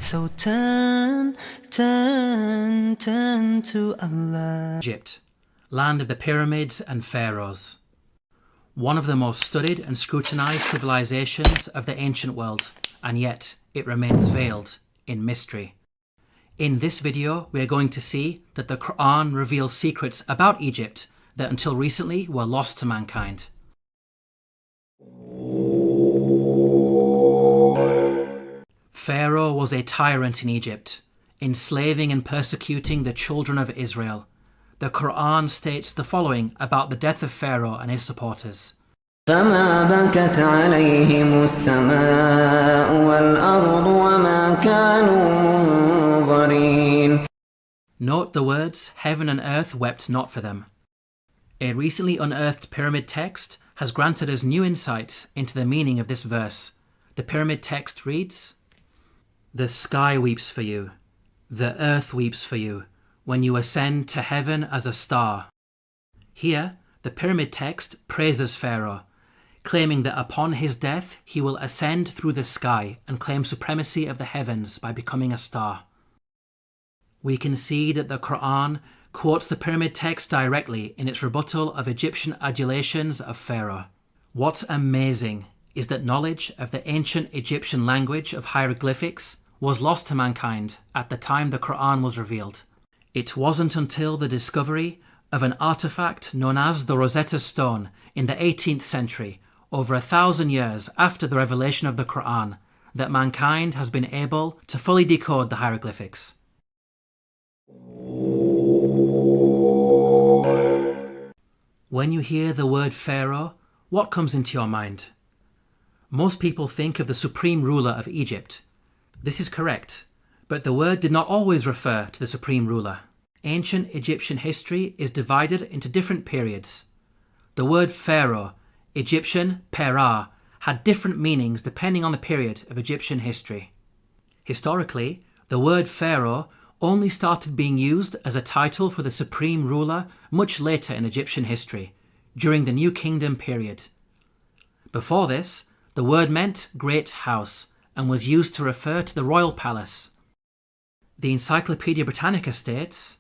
So turn to Allah. Egypt, land of the pyramids and pharaohs. One of the most studied and scrutinized civilizations of the ancient world, and yet it remains veiled in mystery. In this video, we are going to see that the Quran reveals secrets about Egypt that until recently were lost to mankind. Pharaoh was a tyrant in Egypt, enslaving and persecuting the children of Israel. The Quran states the following about the death of Pharaoh and his supporters. فما بكت عليهم السماء والأرض وما كانوا منظرين. Note the words, heaven and earth wept not for them. A recently unearthed pyramid text has granted us new insights into the meaning of this verse. The pyramid text reads, "The sky weeps for you, the earth weeps for you, when you ascend to heaven as a star." Here, the pyramid text praises Pharaoh, claiming that upon his death he will ascend through the sky and claim supremacy of the heavens by becoming a star. We can see that the Quran quotes the pyramid text directly in its rebuttal of Egyptian adulations of Pharaoh. What's amazing is that knowledge of the ancient Egyptian language of hieroglyphics was lost to mankind at the time the Quran was revealed. It wasn't until the discovery of an artifact known as the Rosetta Stone in the 18th century, over 1,000 years after the revelation of the Quran, that mankind has been able to fully decode the hieroglyphics. When you hear the word Pharaoh, what comes into your mind? Most people think of the supreme ruler of Egypt. This is correct, but the word did not always refer to the supreme ruler. Ancient Egyptian history is divided into different periods. The word Pharaoh, Egyptian Perah, had different meanings depending on the period of Egyptian history. Historically, the word Pharaoh only started being used as a title for the supreme ruler much later in Egyptian history, during the New Kingdom period. Before this, the word meant great house and was used to refer to the royal palace. The Encyclopedia Britannica states,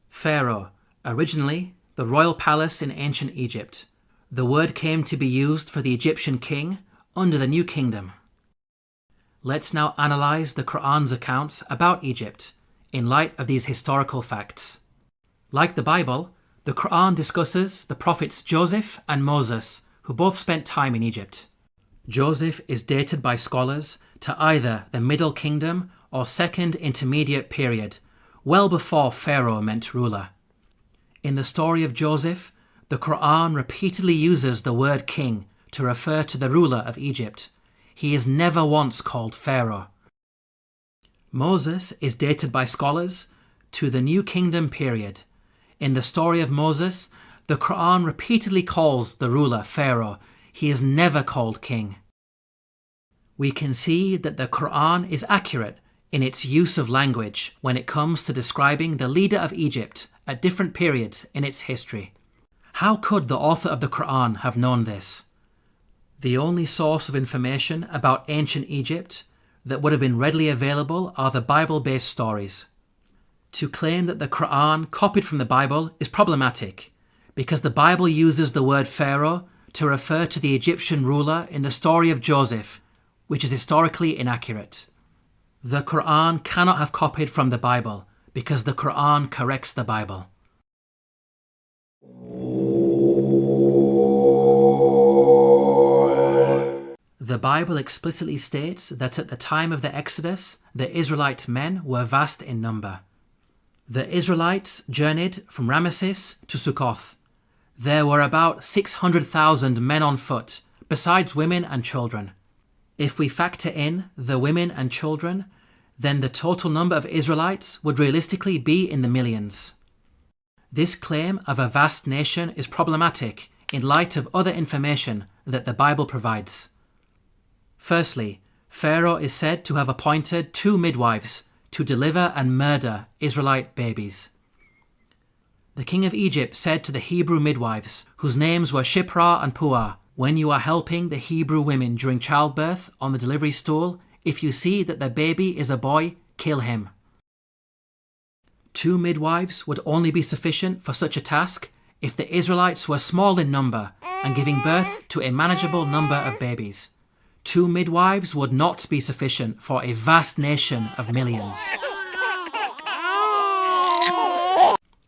Pharaoh, originally the royal palace in ancient Egypt. The word came to be used for the Egyptian king under the New Kingdom. Let's now analyse the Quran's accounts about Egypt in light of these historical facts. Like the Bible, the Quran discusses the prophets Joseph and Moses, who both spent time in Egypt. Joseph is dated by scholars to either the Middle Kingdom or Second Intermediate period, well before Pharaoh meant ruler. In the story of Joseph, the Quran repeatedly uses the word king to refer to the ruler of Egypt. He is never once called Pharaoh. Moses is dated by scholars to the New Kingdom period. In the story of Moses, the Quran repeatedly calls the ruler Pharaoh. He is never called king. We can see that the Quran is accurate in its use of language when it comes to describing the leader of Egypt at different periods in its history. How could the author of the Quran have known this? The only source of information about ancient Egypt that would have been readily available are the Bible-based stories. To claim that the Quran copied from the Bible is problematic because the Bible uses the word Pharaoh to refer to the Egyptian ruler in the story of Joseph, which is historically inaccurate. The Quran cannot have copied from the Bible because the Quran corrects the Bible. The Bible explicitly states that at the time of the Exodus, the Israelite men were vast in number. The Israelites journeyed from Ramesses to Sukkoth. There were about 600,000 men on foot, besides women and children. If we factor in the women and children, then the total number of Israelites would realistically be in the millions. This claim of a vast nation is problematic in light of other information that the Bible provides. Firstly, Pharaoh is said to have appointed 2 midwives to deliver and murder Israelite babies. The king of Egypt said to the Hebrew midwives, whose names were Shiphrah and Puah, "When you are helping the Hebrew women during childbirth on the delivery stool, if you see that the baby is a boy, kill him. 2 midwives would only be sufficient for such a task if the Israelites were small in number and giving birth to a manageable number of babies. 2 midwives would not be sufficient for a vast nation of millions.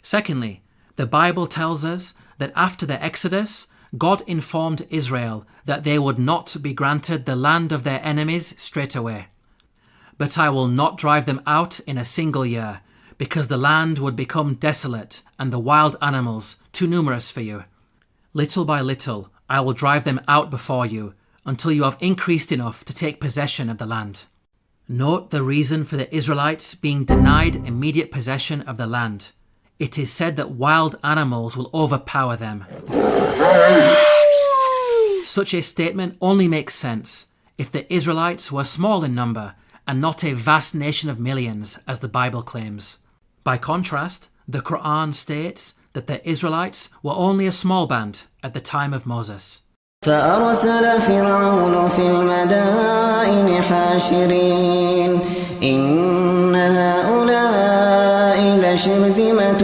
Secondly, the Bible tells us that after the Exodus, God informed Israel that they would not be granted the land of their enemies straight away. But I will not drive them out in a single year, because the land would become desolate and the wild animals too numerous for you. Little by little, I will drive them out before you, until you have increased enough to take possession of the land. Note the reason for the Israelites being denied immediate possession of the land. It is said that wild animals will overpower them. Such a statement only makes sense if the Israelites were small in number and not a vast nation of millions, as the Bible claims. By contrast, the Quran states that the Israelites were only a small band at the time of Moses. فأرسل فرعون في المدائن حاشرين إن هؤلاء لشرذمة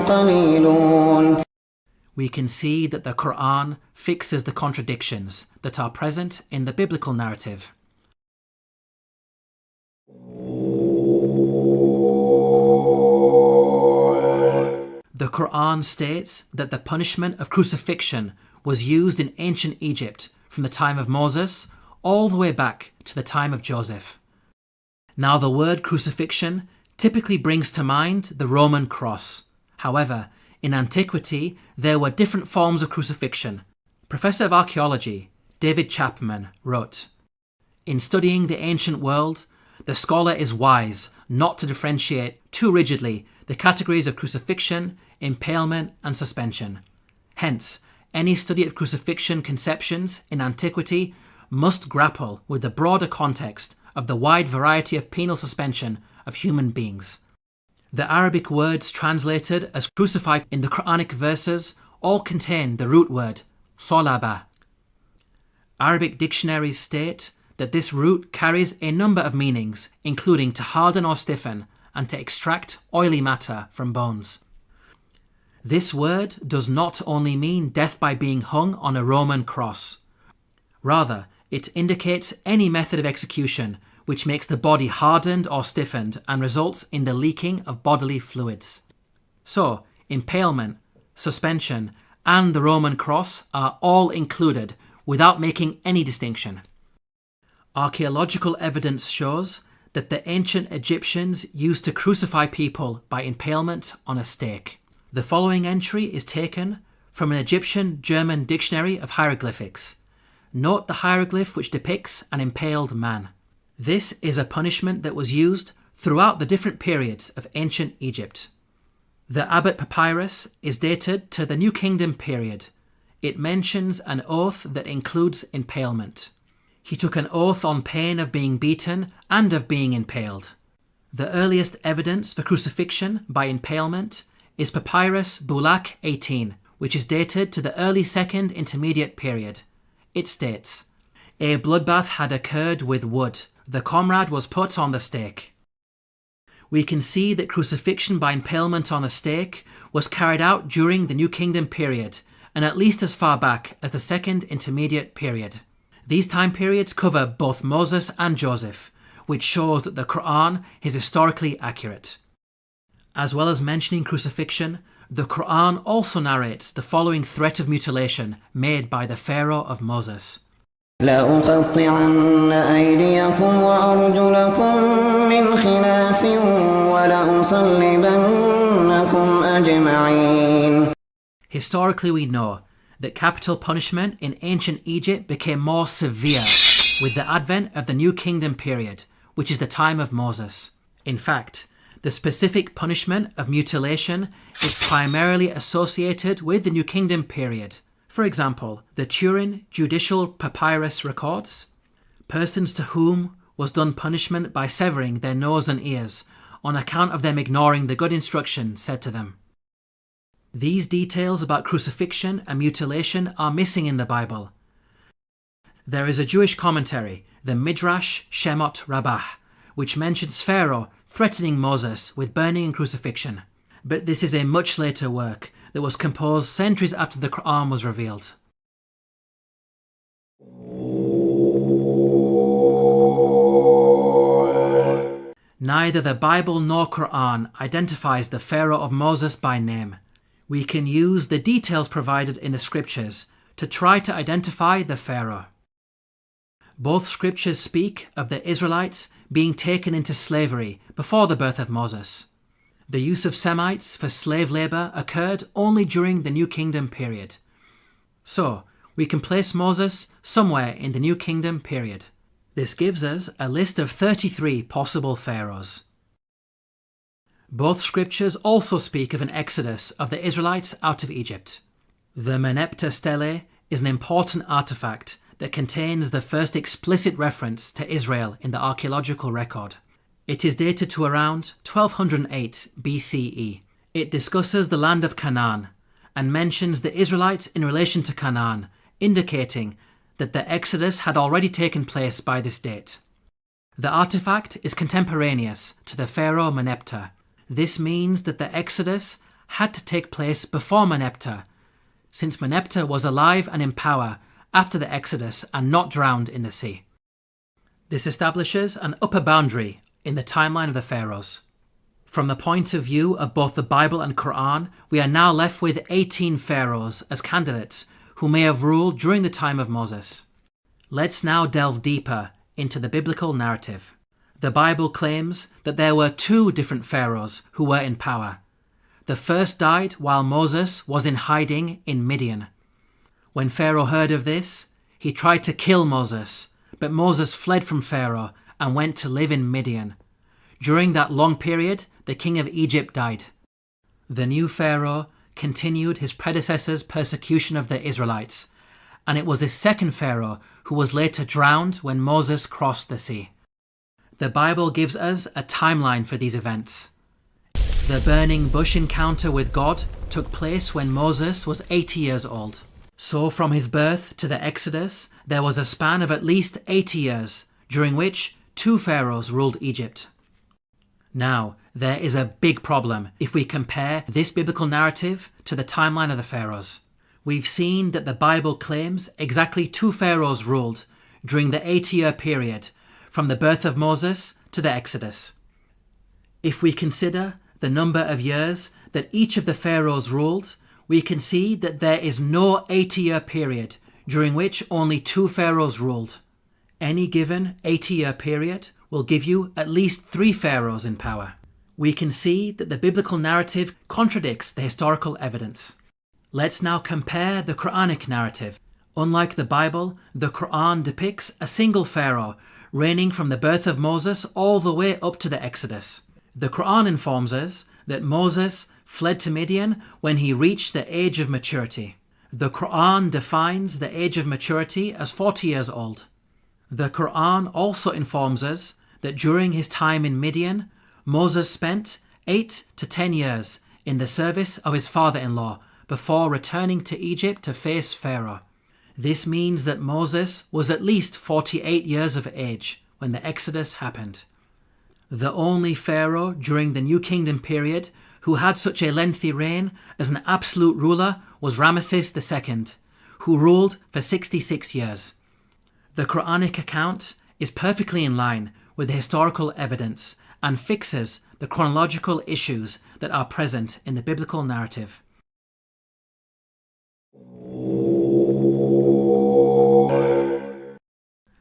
قليلون. We can see that the Quran fixes the contradictions that are present in the biblical narrative. The Quran states that the punishment of crucifixion was used in ancient Egypt from the time of Moses all the way back to the time of Joseph. Now, the word crucifixion typically brings to mind the Roman cross. However, in antiquity, there were different forms of crucifixion. Professor of Archaeology David Chapman wrote, "In studying the ancient world, the scholar is wise not to differentiate too rigidly the categories of crucifixion, impalement, and suspension. Hence, any study of crucifixion conceptions in antiquity must grapple with the broader context of the wide variety of penal suspension of human beings. The Arabic words translated as crucified in the Quranic verses all contain the root word solaba. Arabic dictionaries state that this root carries a number of meanings, including to harden or stiffen and to extract oily matter from bones. This word does not only mean death by being hung on a Roman cross. Rather, it indicates any method of execution which makes the body hardened or stiffened and results in the leaking of bodily fluids. So, impalement, suspension, and the Roman cross are all included without making any distinction. Archaeological evidence shows that the ancient Egyptians used to crucify people by impalement on a stake. The following entry is taken from an Egyptian-German dictionary of hieroglyphics. Note the hieroglyph which depicts an impaled man. This is a punishment that was used throughout the different periods of ancient Egypt. The Abbot Papyrus is dated to the New Kingdom period. It mentions an oath that includes impalement. He took an oath on pain of being beaten and of being impaled. The earliest evidence for crucifixion by impalement is Papyrus Bulaq 18, which is dated to the early Second Intermediate period. It states, "A bloodbath had occurred with wood. The comrade was put on the stake." We can see that crucifixion by impalement on a stake was carried out during the New Kingdom period, and at least as far back as the Second Intermediate period. These time periods cover both Moses and Joseph, which shows that the Quran is historically accurate. As well as mentioning crucifixion, the Quran also narrates the following threat of mutilation made by the Pharaoh of Moses. لأقطعن أيديكم وأرجلكم من خلاف ولأصلبنكم أجمعين. Historically, we know that capital punishment in ancient Egypt became more severe with the advent of the New Kingdom period, which is the time of Moses. In fact, the specific punishment of mutilation is primarily associated with the New Kingdom period. For example, the Turin Judicial Papyrus records, persons to whom was done punishment by severing their nose and ears on account of them ignoring the good instruction said to them. These details about crucifixion and mutilation are missing in the Bible. There is a Jewish commentary, the Midrash Shemot Rabbah, which mentions Pharaoh threatening Moses with burning and crucifixion. But this is a much later work that was composed centuries after the Quran was revealed. Neither the Bible nor Quran identifies the Pharaoh of Moses by name. We can use the details provided in the scriptures to try to identify the Pharaoh. Both scriptures speak of the Israelites being taken into slavery before the birth of Moses. The use of Semites for slave labour occurred only during the New Kingdom period. So, we can place Moses somewhere in the New Kingdom period. This gives us a list of 33 possible pharaohs. Both scriptures also speak of an exodus of the Israelites out of Egypt. The Merneptah stele is an important artifact that contains the first explicit reference to Israel in the archaeological record. It is dated to around 1208 BCE. It discusses the land of Canaan and mentions the Israelites in relation to Canaan, indicating that the Exodus had already taken place by this date. The artifact is contemporaneous to the pharaoh Merneptah. This means that the Exodus had to take place before Merneptah, since Merneptah was alive and in power after the Exodus and not drowned in the sea. This establishes an upper boundary in the timeline of the pharaohs. From the point of view of both the Bible and Quran, we are now left with 18 pharaohs as candidates who may have ruled during the time of Moses. Let's now delve deeper into the biblical narrative. The Bible claims that there were 2 different pharaohs who were in power. The first died while Moses was in hiding in Midian. When Pharaoh heard of this, he tried to kill Moses, but Moses fled from Pharaoh and went to live in Midian. During that long period, the king of Egypt died. The new Pharaoh continued his predecessor's persecution of the Israelites, and it was this second Pharaoh who was later drowned when Moses crossed the sea. The Bible gives us a timeline for these events. The burning bush encounter with God took place when Moses was 80 years old. So from his birth to the Exodus, there was a span of at least 80 years, during which 2 pharaohs ruled Egypt. Now, there is a big problem if we compare this biblical narrative to the timeline of the pharaohs. We've seen that the Bible claims exactly 2 pharaohs ruled during the 80-year period from the birth of Moses to the Exodus. If we consider the number of years that each of the pharaohs ruled, we can see that there is no 80-year period during which only 2 pharaohs ruled. Any given 80-year period will give you at least 3 pharaohs in power. We can see that the biblical narrative contradicts the historical evidence. Let's now compare the Quranic narrative. Unlike the Bible, the Quran depicts a single pharaoh reigning from the birth of Moses all the way up to the Exodus. The Quran informs us that Moses fled to Midian when he reached the age of maturity. The Quran defines the age of maturity as 40 years old. The Quran also informs us that during his time in Midian, Moses spent 8 to 10 years in the service of his father-in-law before returning to Egypt to face Pharaoh. This means that Moses was at least 48 years of age when the Exodus happened. The only Pharaoh during the New Kingdom period who had such a lengthy reign as an absolute ruler was Ramesses II, who ruled for 66 years. The Quranic account is perfectly in line with the historical evidence and fixes the chronological issues that are present in the biblical narrative.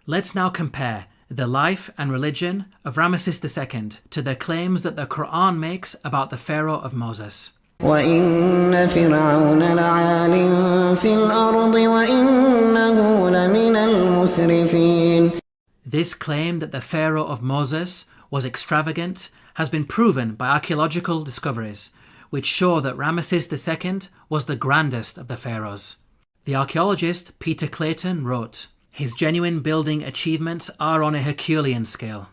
Let's now compare the life and religion of Ramesses II to the claims that the Quran makes about the Pharaoh of Moses. وَإِنَّ فِرْعَوْنَ لَعَالٍ فِي الْأَرْضِ وَإِنَّهُ لَمِنَ الْمُسْرِفِينَ. This claim that the Pharaoh of Moses was extravagant has been proven by archaeological discoveries, which show that Ramesses II was the grandest of the pharaohs. The archaeologist Peter Clayton wrote, "His genuine building achievements are on a Herculean scale."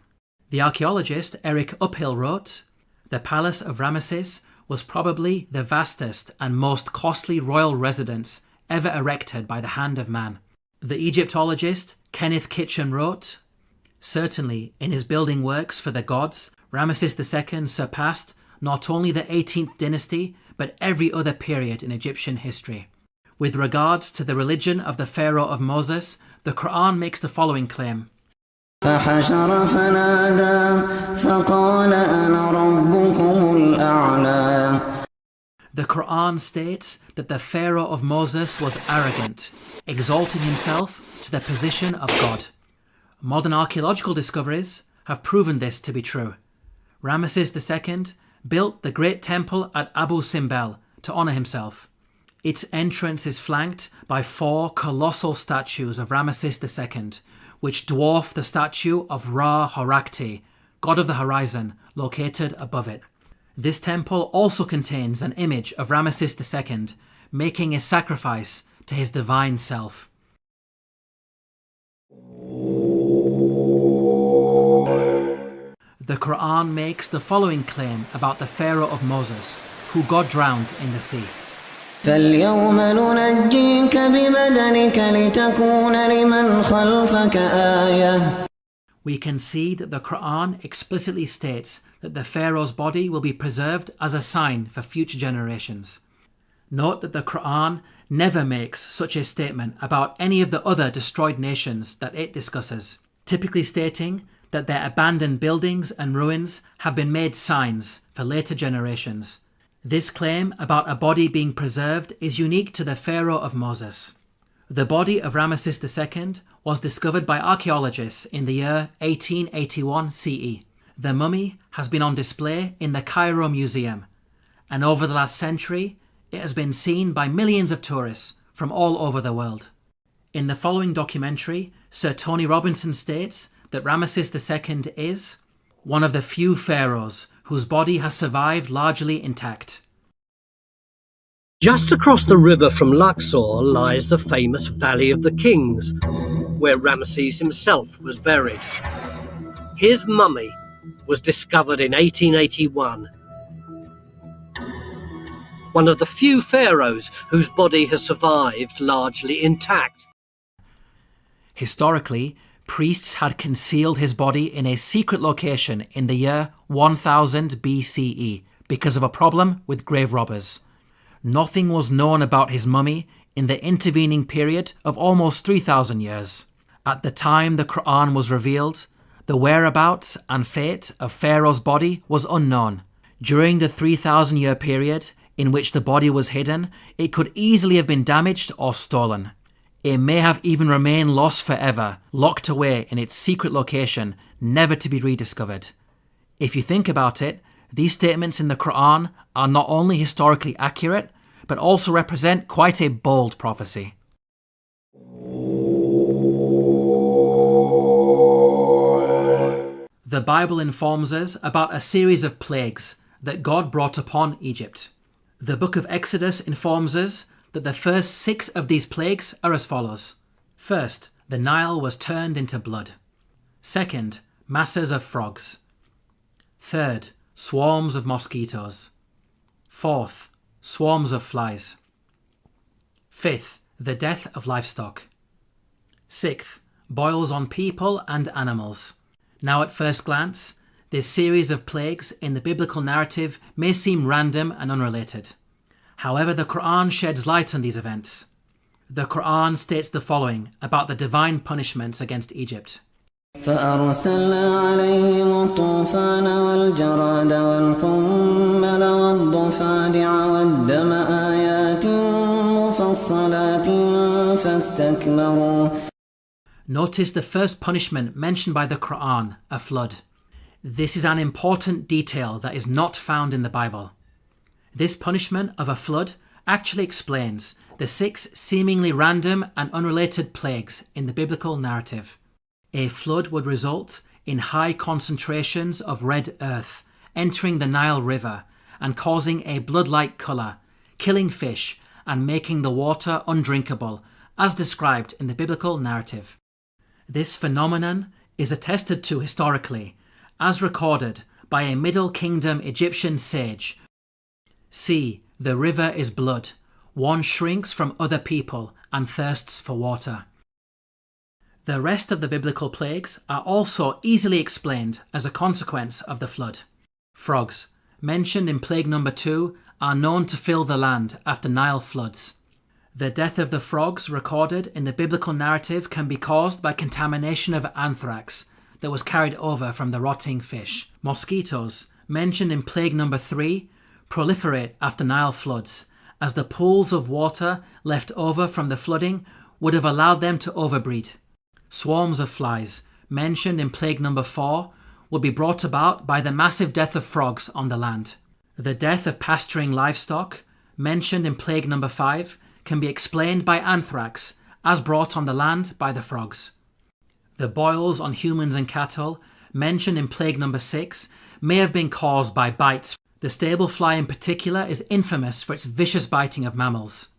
The archaeologist Eric Uphill wrote, "The palace of Ramesses was probably the vastest and most costly royal residence ever erected by the hand of man." The Egyptologist Kenneth Kitchen wrote, Certainly, in his building works for the gods, Ramesses II surpassed not only the 18th dynasty, but every other period in Egyptian history. With regards to the religion of the Pharaoh of Moses, the Quran makes the following claim. فحشر فنادى فقال أنا ربكم الأعلى. The Quran states that the Pharaoh of Moses was arrogant, exalting himself to the position of God. Modern archaeological discoveries have proven this to be true. Ramesses II built the great temple at Abu Simbel to honour himself. Its entrance is flanked by 4 colossal statues of Ramesses II, which dwarf the statue of Ra Horakti, god of the horizon, located above it. This temple also contains an image of Ramesses II making a sacrifice to his divine self. The Quran makes the following claim about the Pharaoh of Moses, who God drowned in the sea. فاليوم ننجيك ببدنك لتكون لمن خلفك آية. We can see that the Quran explicitly states that the Pharaoh's body will be preserved as a sign for future generations. Note that the Quran never makes such a statement about any of the other destroyed nations that it discusses, typically stating that their abandoned buildings and ruins have been made signs for later generations. This claim about a body being preserved is unique to the Pharaoh of Moses. The body of Ramesses II was discovered by archaeologists in the year 1881 CE. The mummy has been on display in the Cairo Museum, and over the last century, it has been seen by millions of tourists from all over the world. In the following documentary, Sir Tony Robinson states that Ramesses II is one of the few pharaohs whose body has survived largely intact. Just across the river from Luxor lies the famous Valley of the Kings, where Ramesses himself was buried. His mummy was discovered in 1881. One of the few pharaohs whose body has survived largely intact. Historically, priests had concealed his body in a secret location in the year 1000 BCE because of a problem with grave robbers. Nothing was known about his mummy in the intervening period of almost 3,000 years. At the time the Quran was revealed, the whereabouts and fate of Pharaoh's body was unknown. During the 3,000-year period in which the body was hidden, it could easily have been damaged or stolen. It may have even remained lost forever, locked away in its secret location, never to be rediscovered. If you think about it, these statements in the Quran are not only historically accurate, but also represent quite a bold prophecy. The Bible informs us about a series of plagues that God brought upon Egypt. The book of Exodus informs us that the first 6 of these plagues are as follows. First, the Nile was turned into blood. Second, masses of frogs. Third, swarms of mosquitoes. Fourth, swarms of flies. Fifth, the death of livestock. Sixth, boils on people and animals. Now at first glance, this series of plagues in the biblical narrative may seem random and unrelated. However, the Quran sheds light on these events. The Quran states the following about the divine punishments against Egypt. فأرسلنا عليهم الطوفان والجراد والقمل والضفادع والدم آيات مفصلات فاستكبروا. Notice the first punishment mentioned by the Quran, a flood. This is an important detail that is not found in the Bible. This punishment of a flood actually explains the 6 seemingly random and unrelated plagues in the biblical narrative. A flood would result in high concentrations of red earth entering the Nile River and causing a blood-like colour, killing fish and making the water undrinkable, as described in the biblical narrative. This phenomenon is attested to historically, as recorded by a Middle Kingdom Egyptian sage. See, the river is blood. One shrinks from other people and thirsts for water. The rest of the biblical plagues are also easily explained as a consequence of the flood. Frogs, mentioned in plague number 2, are known to fill the land after Nile floods. The death of the frogs recorded in the biblical narrative can be caused by contamination of anthrax that was carried over from the rotting fish. Mosquitoes, mentioned in plague number 3, proliferate after Nile floods, as the pools of water left over from the flooding would have allowed them to overbreed. Swarms of flies, mentioned in plague number 4, would be brought about by the massive death of frogs on the land. The death of pasturing livestock, mentioned in plague number 5, can be explained by anthrax, as brought on the land by the frogs. The boils on humans and cattle, mentioned in plague number 6, may have been caused by bites. The stable fly in particular is infamous for its vicious biting of mammals.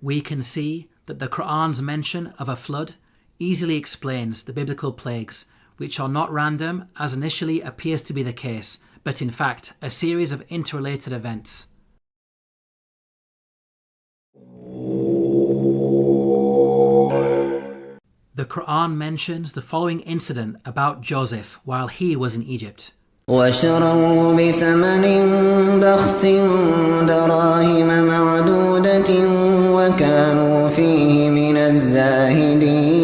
We can see that the Quran's mention of a flood easily explains the biblical plagues, which are not random as initially appears to be the case, but in fact a series of interrelated events. The Quran mentions the following incident about Joseph while he was in Egypt. وشروه بثمن بخس دراهم معدودة وكانوا فيه من الزاهدين.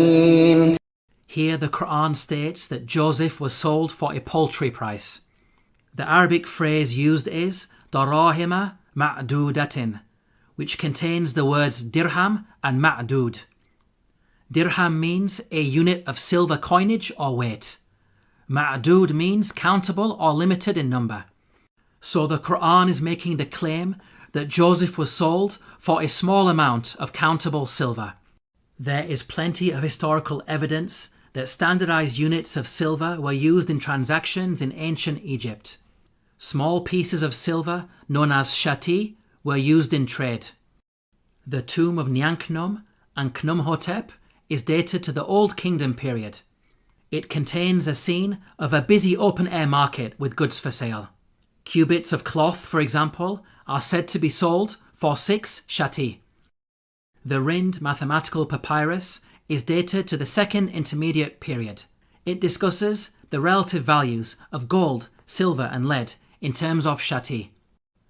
Here the Quran states that Joseph was sold for a paltry price. The Arabic phrase used is darahima ma'dudatin, which contains the words dirham and ma'dud. Dirham means a unit of silver coinage or weight. Ma'dud means countable or limited in number. So the Quran is making the claim that Joseph was sold for a small amount of countable silver. There is plenty of historical evidence that standardized units of silver were used in transactions in ancient Egypt. Small pieces of silver, known as shati, were used in trade. The tomb of Nyankhnum and Khnumhotep is dated to the Old Kingdom period. It contains a scene of a busy open-air market with goods for sale. Cubits of cloth, for example, are said to be sold for 6 shati. The Rind mathematical papyrus is dated to the Second Intermediate period. It discusses the relative values of gold, silver and lead in terms of shati.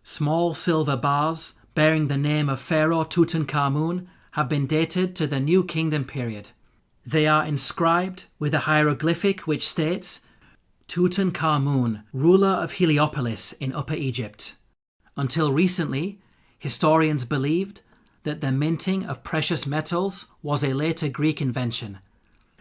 Small silver bars bearing the name of Pharaoh Tutankhamun have been dated to the New Kingdom period. They are inscribed with a hieroglyphic which states, Tutankhamun, ruler of Heliopolis in Upper Egypt. Until recently, historians believed that the minting of precious metals was a later Greek invention.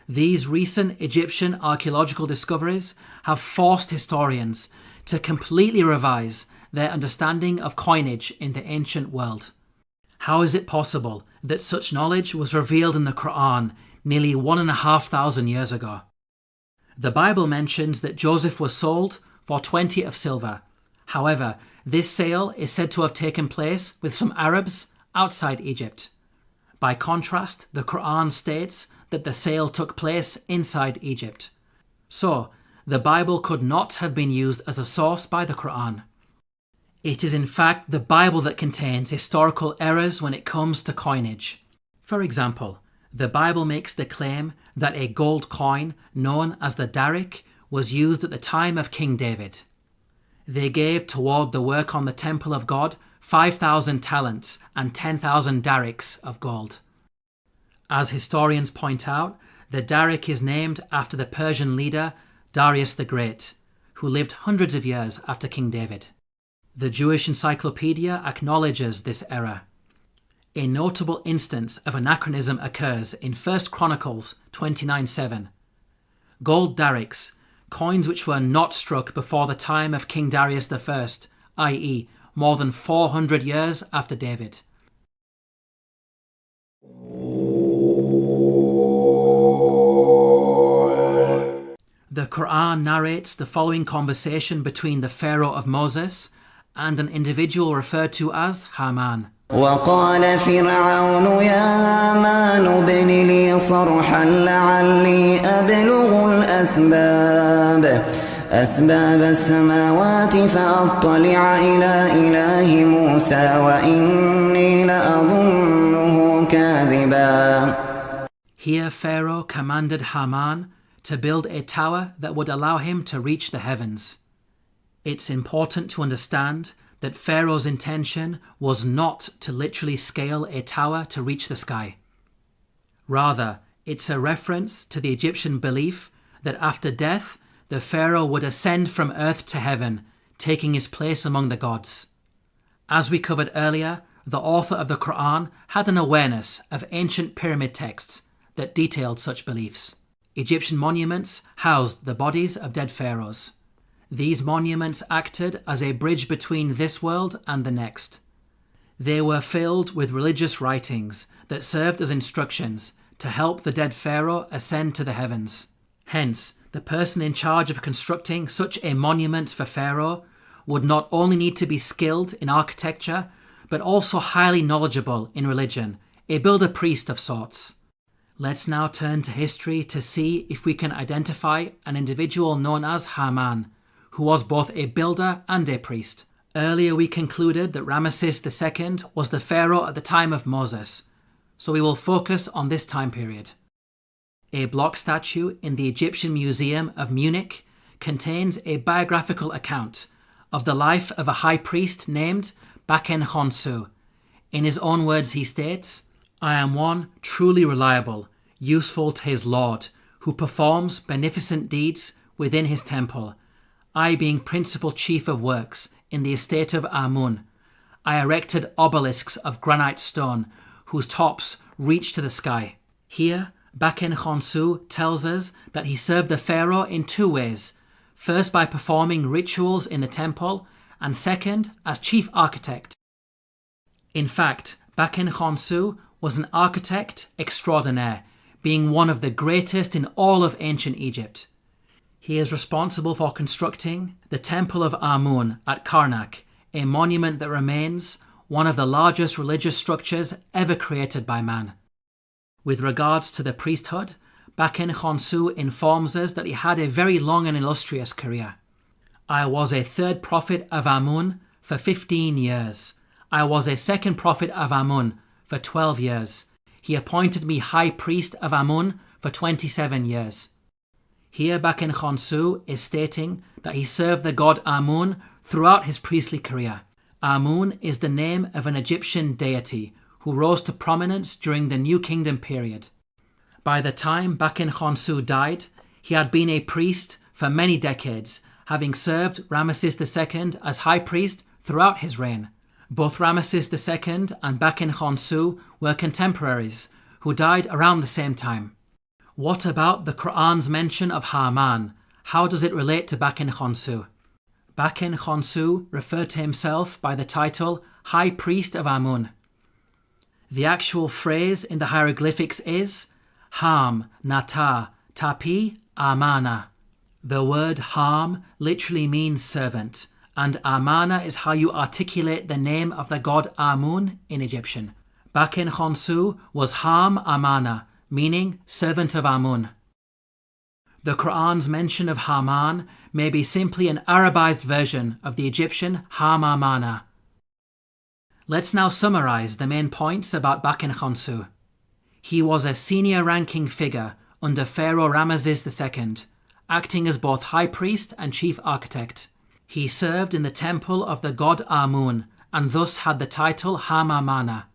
These recent Egyptian archaeological discoveries have forced historians to completely revise their understanding of coinage in the ancient world. How is it possible that such knowledge was revealed in the Quran nearly 1,500 years ago? The Bible mentions that Joseph was sold for 20 of silver. However, this sale is said to have taken place with some Arabs outside Egypt. By contrast, the Quran states that the sale took place inside Egypt. So, the Bible could not have been used as a source by the Quran. It is in fact the Bible that contains historical errors when it comes to coinage. For example, the Bible makes the claim that a gold coin known as the darik was used at the time of King David. They gave toward the work on the temple of God 5,000 talents and 10,000 darics of gold. As historians point out, the darik is named after the Persian leader Darius the Great, who lived hundreds of years after King David. The Jewish Encyclopedia acknowledges this error. A notable instance of anachronism occurs in 1 Chronicles 29:7. Gold darics, coins which were not struck before the time of King Darius I, i.e. more than 400 years after David. The Quran narrates the following conversation between the Pharaoh of Moses and an individual referred to as Haman. وقال فرعون يا هامان ابن لي صرحا لعلي أبلغ أسباب السماوات فأطلع إلى إله موسى وإني لأظنه كاذبا. Here Pharaoh commanded Haman to build a tower that would allow him to reach the heavens. It's important to understand that Pharaoh's intention was not to literally scale a tower to reach the sky. Rather, it's a reference to the Egyptian belief that after death, the Pharaoh would ascend from earth to heaven, taking his place among the gods. As we covered earlier, the author of the Quran had an awareness of ancient pyramid texts that detailed such beliefs. Egyptian monuments housed the bodies of dead pharaohs. These monuments acted as a bridge between this world and the next. They were filled with religious writings that served as instructions to help the dead pharaoh ascend to the heavens. Hence, the person in charge of constructing such a monument for Pharaoh would not only need to be skilled in architecture, but also highly knowledgeable in religion, a builder-priest of sorts. Let's now turn to history to see if we can identify an individual known as Haman, who was both a builder and a priest. Earlier we concluded that Ramesses II was the pharaoh at the time of Moses, so we will focus on this time period. A block statue in the Egyptian Museum of Munich contains a biographical account of the life of a high priest named Baken Khonsu. In his own words he states, "I am one truly reliable, useful to his Lord, who performs beneficent deeds within his temple. I being principal chief of works in the estate of Amun, I erected obelisks of granite stone whose tops reach to the sky." Here, Baken Khonsu tells us that he served the pharaoh in two ways, first by performing rituals in the temple, and second as chief architect. In fact, Baken Khonsu was an architect extraordinaire, being one of the greatest in all of ancient Egypt. He is responsible for constructing the Temple of Amun at Karnak, a monument that remains one of the largest religious structures ever created by man. With regards to the priesthood, Baken Khonsu informs us that he had a very long and illustrious career. "I was a third prophet of Amun for 15 years. I was a second prophet of Amun for 12 years. He appointed me high priest of Amun for 27 years. Here Baken Khonsu is stating that he served the god Amun throughout his priestly career. Amun is the name of an Egyptian deity who rose to prominence during the New Kingdom period. By the time Baken Khonsu died, he had been a priest for many decades, having served Ramesses II as high priest throughout his reign. Both Ramesses II and Baken Khonsu were contemporaries who died around the same time. What about the Quran's mention of Haman? How does it relate to Baken Khonsu? Baken Khonsu referred to himself by the title High Priest of Amun. The actual phrase in the hieroglyphics is Ham, Nata, Tapi, Amana. The word Ham literally means servant, and Amana is how you articulate the name of the god Amun in Egyptian. Baken Khonsu was Ham Amana, meaning servant of Amun. The Quran's mention of Haman may be simply an Arabized version of the Egyptian Ham Amana. Let's now summarize the main points about Baken Khonsu. He was a senior-ranking figure under Pharaoh Ramesses II, acting as both high priest and chief architect. He served in the temple of the god Amun and thus had the title Ham Amana.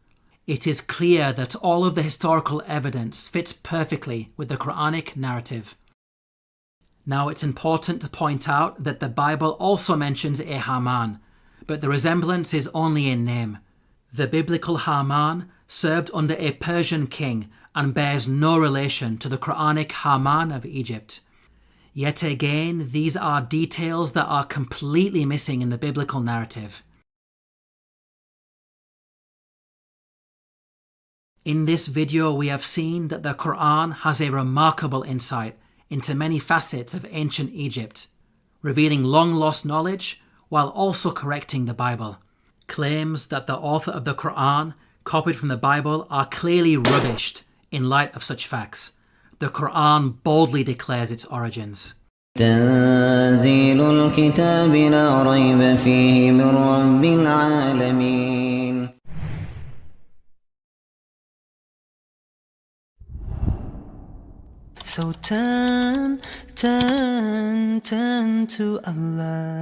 It is clear that all of the historical evidence fits perfectly with the Quranic narrative. Now it's important to point out that the Bible also mentions a Haman, but the resemblance is only in name. The biblical Haman served under a Persian king and bears no relation to the Quranic Haman of Egypt. Yet again, these are details that are completely missing in the biblical narrative. In this video, we have seen that the Quran has a remarkable insight into many facets of ancient Egypt, revealing long-lost knowledge while also correcting the Bible. Claims that the author of the Quran copied from the Bible are clearly rubbished in light of such facts. The Quran boldly declares its origins. تنزيل الكتاب لا ريب فيه من رب العالمين So turn, turn, turn to Allah.